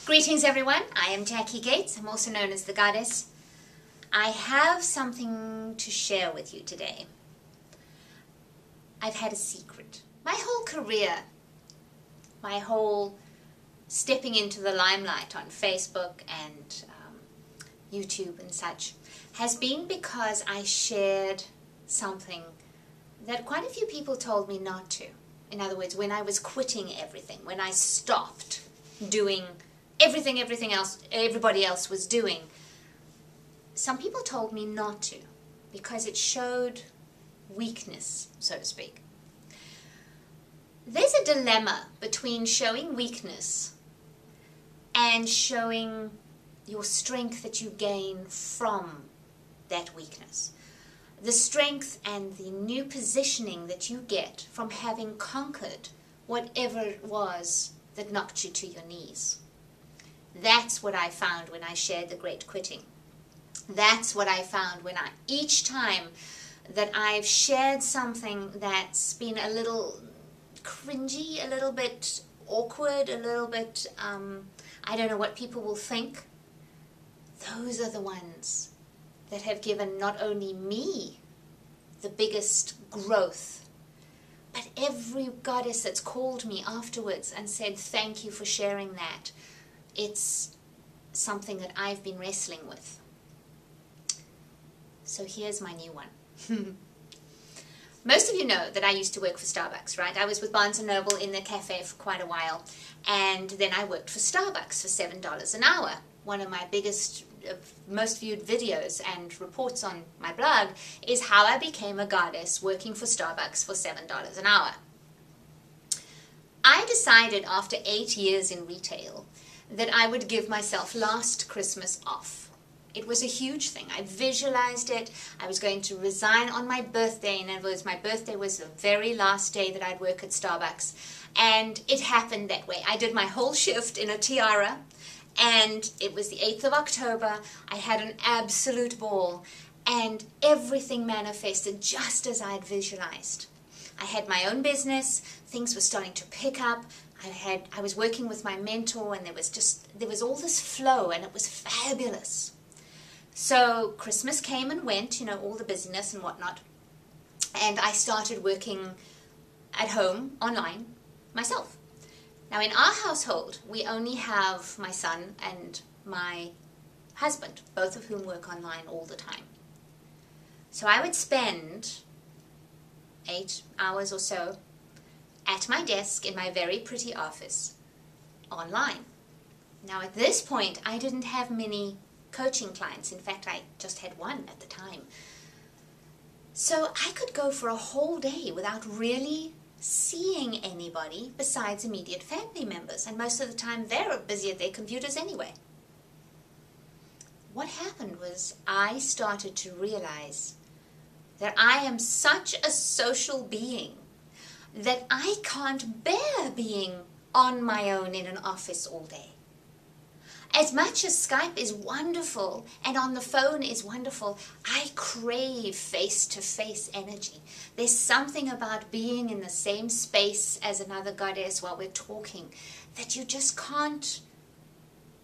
Greetings everyone, I am Jackie Gates, I'm also known as the Goddess. I have something to share with you today. I've had a secret. My whole career, my whole stepping into the limelight on Facebook and YouTube and such, has been because I shared something that quite a few people told me not to. In other words, when I was quitting everything, when I stopped doing everything everybody else was doing, some people told me not to because it showed weakness, so to speak. There's a dilemma between showing weakness and showing your strength that you gain from that weakness. The strength and the new positioning that you get from having conquered whatever it was that knocked you to your knees. That's what I found when I shared the Great Quitting. That's what I found when each time that I've shared something that's been a little cringy, a little bit awkward, a little bit, I don't know what people will think. Those are the ones that have given not only me the biggest growth, but every goddess that's called me afterwards and said, thank you for sharing that. It's something that I've been wrestling with. So here's my new one. Most of you know that I used to work for Starbucks, right? I was with Barnes & Noble in the cafe for quite a while, and then I worked for Starbucks for $7 an hour. One of my biggest, most viewed videos and reports on my blog is how I became a goddess working for Starbucks for $7 an hour. I decided after 8 years in retail that I would give myself last Christmas off. It was a huge thing. I visualized it. I was going to resign on my birthday, and my birthday was the very last day that I'd work at Starbucks. And it happened that way. I did my whole shift in a tiara, and it was the 8th of October. I had an absolute ball, and everything manifested just as I'd visualized. I had my own business. Things were starting to pick up. I was working with my mentor, and there was all this flow, and it was fabulous. So Christmas came and went, all the busyness and whatnot, and I started working at home online myself. Now in our household, we only have my son and my husband, both of whom work online all the time. So I would spend 8 hours or so at my desk in my very pretty office online. Now at this point, I didn't have many coaching clients. In fact, I just had one at the time. So I could go for a whole day without really seeing anybody besides immediate family members. And most of the time, they're busy at their computers anyway. What happened was I started to realize that I am such a social being that I can't bear being on my own in an office all day. As much as Skype is wonderful and on the phone is wonderful, I crave face-to-face energy. There's something about being in the same space as another goddess while we're talking that you just can't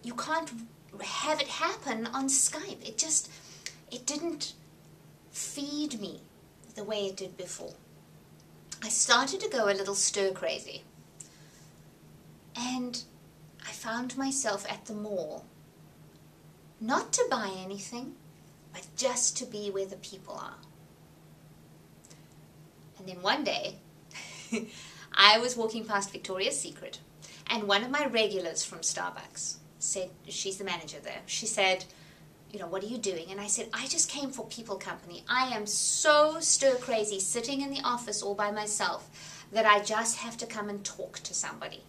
have it happen on Skype. It didn't feed me the way it did before. I started to go a little stir-crazy, and I found myself at the mall, not to buy anything, but just to be where the people are. And then one day, I was walking past Victoria's Secret, and one of my regulars from Starbucks said, she's the manager there, she said, what are you doing? And I said, I just came for people company. I am so stir-crazy sitting in the office all by myself that I just have to come and talk to somebody.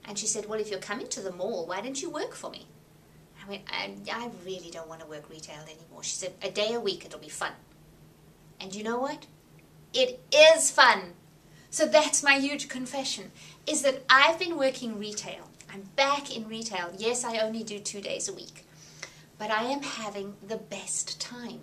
And she said, well, if you're coming to the mall, why don't you work for me? I went, I really don't want to work retail anymore. She said, a day a week, it'll be fun. And you know what? It is fun. So that's my huge confession, is that I've been working retail. I'm back in retail. Yes, I only do 2 days a week. But I am having the best time.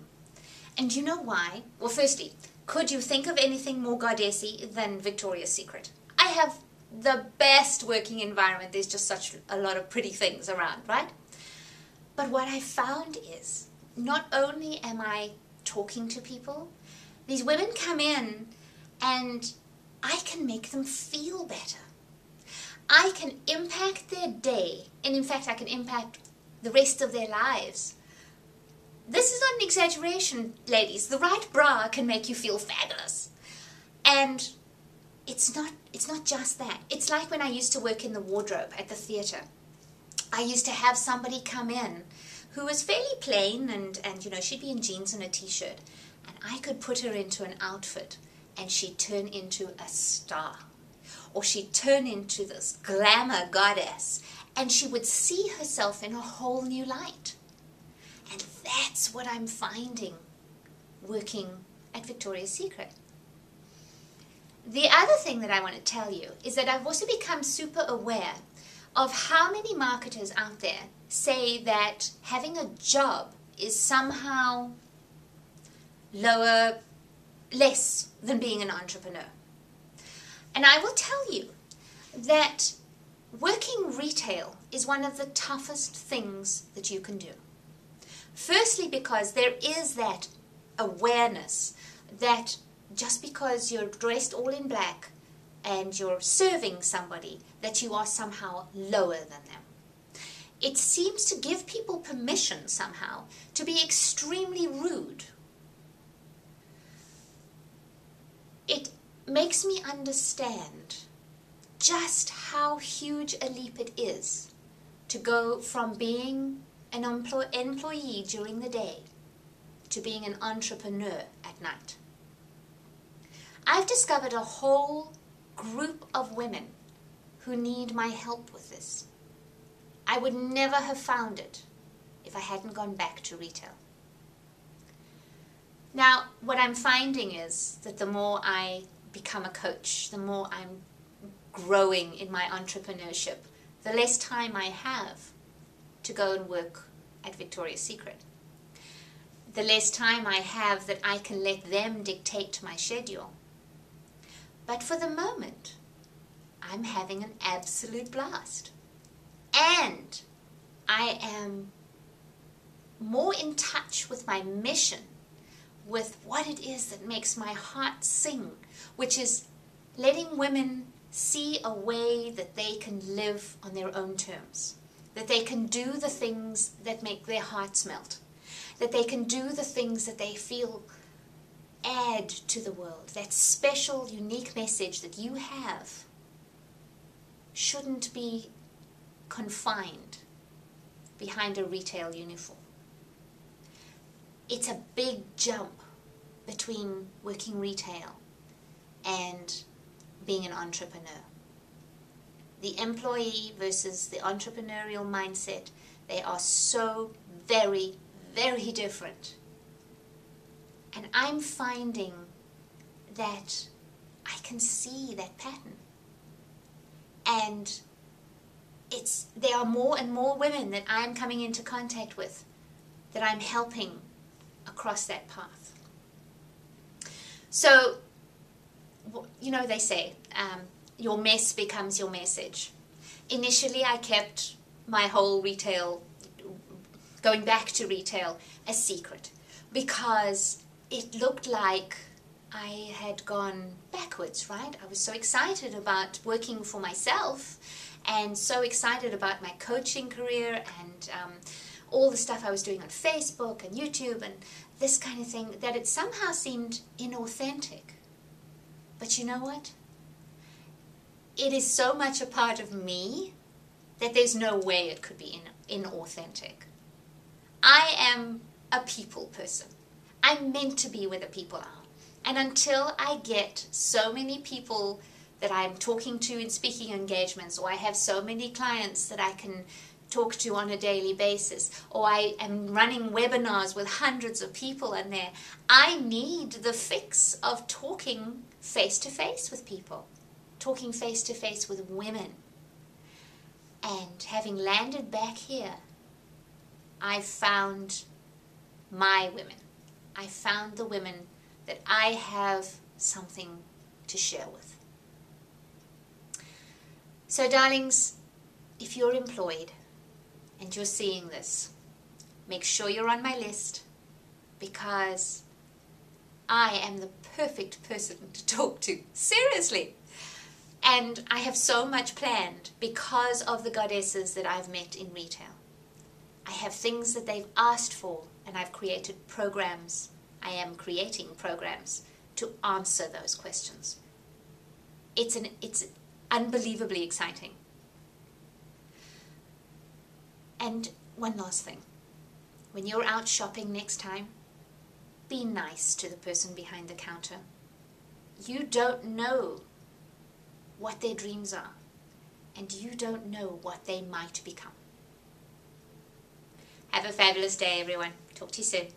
And you know why? Well, firstly, could you think of anything more goddessy than Victoria's Secret? I have the best working environment. There's just such a lot of pretty things around, right? But what I found is, not only am I talking to people, these women come in and I can make them feel better. I can impact their day, and in fact I can impact the rest of their lives. This is not an exaggeration, ladies. The right bra can make you feel fabulous. And it's not just that. It's like when I used to work in the wardrobe at the theatre. I used to have somebody come in who was fairly plain and you know, she'd be in jeans and a t-shirt, and I could put her into an outfit and she'd turn into a star. Or she'd turn into this glamour goddess, and she would see herself in a whole new light. And that's what I'm finding working at Victoria's Secret. The other thing that I want to tell you is that I've also become super aware of how many marketers out there say that having a job is somehow less than being an entrepreneur. And I will tell you that working retail is one of the toughest things that you can do. Firstly, because there is that awareness that just because you're dressed all in black and you're serving somebody, that you are somehow lower than them. It seems to give people permission somehow to be extremely rude. It makes me understand just how huge a leap it is to go from being an employee during the day to being an entrepreneur at night. I've discovered a whole group of women who need my help with this. I would never have found it if I hadn't gone back to retail. Now, what I'm finding is that the more I become a coach, the more I'm growing in my entrepreneurship, the less time I have to go and work at Victoria's Secret. The less time I have that I can let them dictate my schedule. But for the moment, I'm having an absolute blast. And I am more in touch with my mission, with what it is that makes my heart sing, which is letting women see a way that they can live on their own terms, that they can do the things that make their hearts melt, that they can do the things that they feel add to the world. That special, unique message that you have shouldn't be confined behind a retail uniform. It's a big jump between working retail and being an entrepreneur. The employee versus the entrepreneurial mindset, they are so very, very different. And I'm finding that I can see that pattern. And there are more and more women that I'm coming into contact with that I'm helping across that path. So, you know, they say, your mess becomes your message. Initially, I kept my whole retail, going back to retail, a secret because it looked like I had gone backwards, right? I was so excited about working for myself and so excited about my coaching career and all the stuff I was doing on Facebook and YouTube and this kind of thing, that it somehow seemed inauthentic. But you know what? It is so much a part of me that there's no way it could be inauthentic. I am a people person. I'm meant to be where the people are. And until I get so many people that I'm talking to in speaking engagements, or I have so many clients that I can talk to on a daily basis, or I am running webinars with hundreds of people in there, I need the fix of talking face-to-face with people, talking face-to-face with women. And having landed back here, I found my women. I found the women that I have something to share with. So darlings, if you're employed and you're seeing this, make sure you're on my list, because I am the perfect person to talk to. Seriously. And I have so much planned because of the goddesses that I've met in retail. I have things that they've asked for, and I've created programs. I am creating programs to answer those questions. It's unbelievably exciting. And one last thing. When you're out shopping next time, be nice to the person behind the counter. You don't know what their dreams are, and you don't know what they might become. Have a fabulous day, everyone. Talk to you soon.